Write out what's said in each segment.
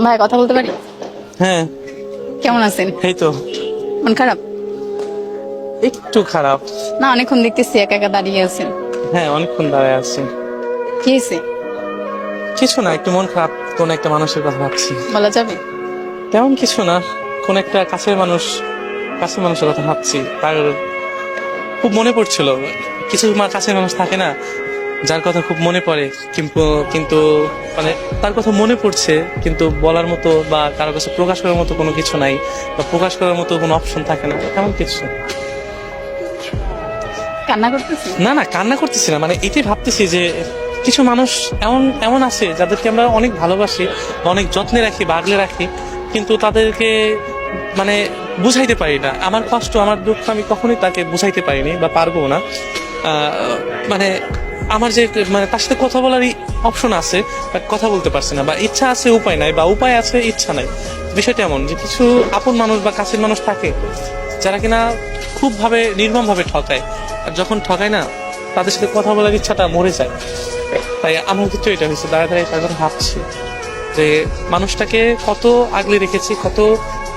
ভাই কথা বলতে পারি? হ্যাঁ। কেমন আছেন? এই তো মন খারাপ? একটু খারাপ। না, অনেকক্ষণ দেখতেছি একা একা দাঁড়িয়ে আছেন। হ্যাঁ, অনেকক্ষণ দাঁড়ায় আছি। কি হয়েছে? কিছু না, একটু মন খারাপ, কোন একটা মানুষের কথা ভাবছি। বলা যাবে? তেমন কিছু না, কোন একটা কাছের মানুষের কথা ভাবছি। তার খুব মনে পড়ছিল। কিছু কাছের মানুষ থাকে না, যার কথা খুব মনে পড়ে, কিন্তু কিন্তু মানে তার কথা মনে পড়ছে, কিন্তু বলার মতো বা কারো কাছে প্রকাশ করার মতো কোনো কিছু নাই, বা প্রকাশ করার মতো কোনো অপশন থাকে না, তেমন কিছু। কান্না করতেছি? না না, কান্না করতেছি না, মানে এটাই ভাবতেছি যে কিছু মানুষ এমন এমন আছে যাদেরকে আমরা অনেক ভালোবাসি বা অনেক যত্নে রাখি বা আগলে রাখি, কিন্তু তাদেরকে মানে বুঝাইতে পারি না। আমার কষ্ট, আমার দুঃখ আমি কখনোই তাকে বুঝাইতে পারিনি বা পারবো না। মানে আমার যে মানে তার সাথে কথা বলারই অপশন আছে, বাট কথা বলতে পারছি না, বা ইচ্ছা আছে উপায় নাই, বা উপায় আছে ইচ্ছা নাই। বিষয়টা এমন যে কিছু আপন মানুষ বা কাছের মানুষ থাকে যারা কিনা খুব নির্মম ভাবে ঠকায়, আর যখন ঠকায় না, তাদের সাথে কথা বলার ইচ্ছাটা মরে যায়। তাই আমার ক্ষেত্রে এটা হয়েছে, দাঁড়ায় দাঁড়ায় তার কথা ভাবছি যে মানুষটাকে কত আগলে রেখেছি, কত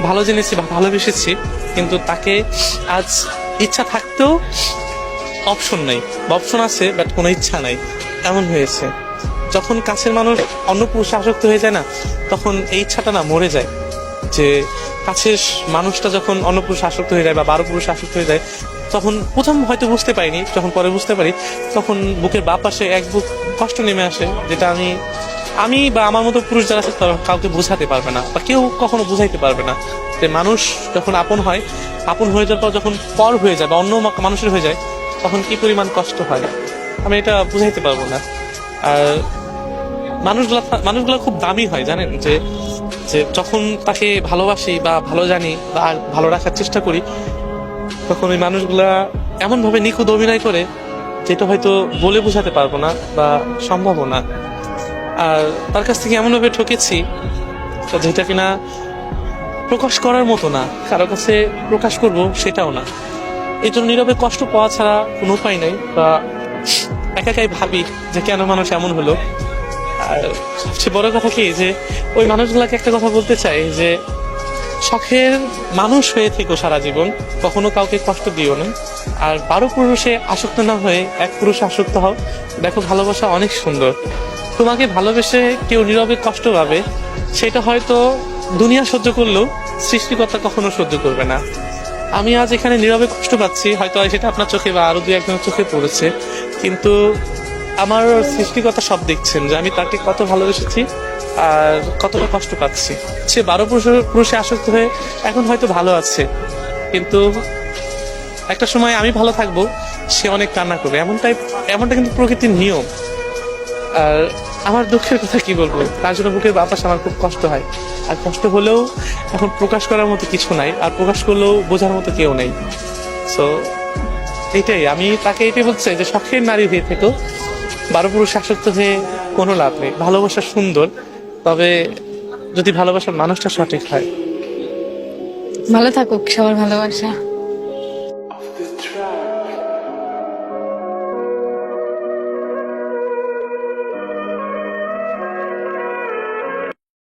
ভালো জেনেছি বা ভালোবেসেছি, কিন্তু তাকে আজ ইচ্ছা থাকতেও অপশন নাই, বা অপশন আছে বাট কোনো ইচ্ছা নাই, এমন হয়েছে। যখন কাছের মানুষ অন্য পুরুষে আসক্ত হয়ে যায় না, তখন এই ইচ্ছাটা না মরে যায়। যে কাছের মানুষটা যখন অন্য পুরুষে আসক্ত হয়ে যায় বা 12 পুরুষে আসক্ত হয়ে যায়, তখন প্রথম হয়তো বুঝতে পারিনি, যখন পরে বুঝতে পারি, তখন বুকের বাঁ পাশে এক বুক কষ্ট নেমে আসে, যেটা আমি বা আমার মতো পুরুষ যারা আছে তারা কাউকে বোঝাতে পারবে না, বা কেউ কখনো বুঝাইতে পারবে না। যে মানুষ যখন আপন হয়, আপন হয়ে যাওয়ার পর যখন পর হয়ে যায় বা অন্য মানুষের হয়ে যায়, তখন কি পরিমাণ কষ্ট হয় আমি এটা বুঝাইতে পারবো না। আর মানুষগুলা খুব দামি হয়, জানেন, যে যে যখন তাকে ভালোবাসি বা ভালো জানি বা ভালো রাখার চেষ্টা করি, তখন ওই মানুষগুলা এমন ভাবে নিখুঁত অভিনয় করে যেটা হয়তো বলে বোঝাতে পারবো না বা সম্ভবও না। আর তার কাছ থেকে এমন ভাবে ঠকেছি যেটা কিনা প্রকাশ করার মতো না, কারো কাছে প্রকাশ করব সেটাও না। এই জন্য নীরবে কষ্ট পাওয়া ছাড়া কোনো উপায় নাই, বা একাই ভাবি যে কেন মানুষ এমন হলো। আর সবচেয়ে বড় কথা কি, যে ওই মানুষগুলাকে একটা কথা বলতে চাই যে শখের মানুষ হয়ে থেকো সারা জীবন, কখনো কাউকে কষ্ট দিও না। আর 12 পুরুষে আসক্ত না হয়ে এক পুরুষে আসক্ত হও, দেখো ভালোবাসা অনেক সুন্দর। তোমাকে ভালোবেসে কেউ নীরবে কষ্ট পাবে, সেটা হয়তো দুনিয়া সহ্য করলেও সৃষ্টিকর্তা কখনো সহ্য করবে না। আমি আজ এখানে নীরবে কষ্ট পাচ্ছি, হয়তো সেটা আপনার চোখে বা আরো 2-1জনের চোখে পড়েছে, কিন্তু আমার সৃষ্টিকর্তা সব দেখছেন যে আমি তাকে কত ভালোবেসেছি আর কতটা কষ্ট পাচ্ছি। সে 12 পুরুষে আসক্ত হয়ে এখন হয়তো ভালো আছে, কিন্তু একটা সময় আমি ভালো থাকবো, সে অনেক কান্না করবে। এমনটা কিন্তু প্রকৃতির নিয়ম। আর আমার দুঃখের কথা কি বলবো, তার জন্য বুকের বাতাস আমার খুব কষ্ট হয়। আর কষ্ট হলেও এখন প্রকাশ করার মতো কিছু নাই, আর প্রকাশ করলেও বোঝার মতো কেউ নেই। সো এটাই আমি তাকে এটাই বলতে চাই যে শখের নারী হয়ে থেকেও 12 পুরুষ আসক্ত হয়ে কোনো লাভ নেই। ভালোবাসা সুন্দর, তবে যদি ভালোবাসার মানুষটা সঠিক হয়। ভালো থাকুক, সবার ভালোবাসা।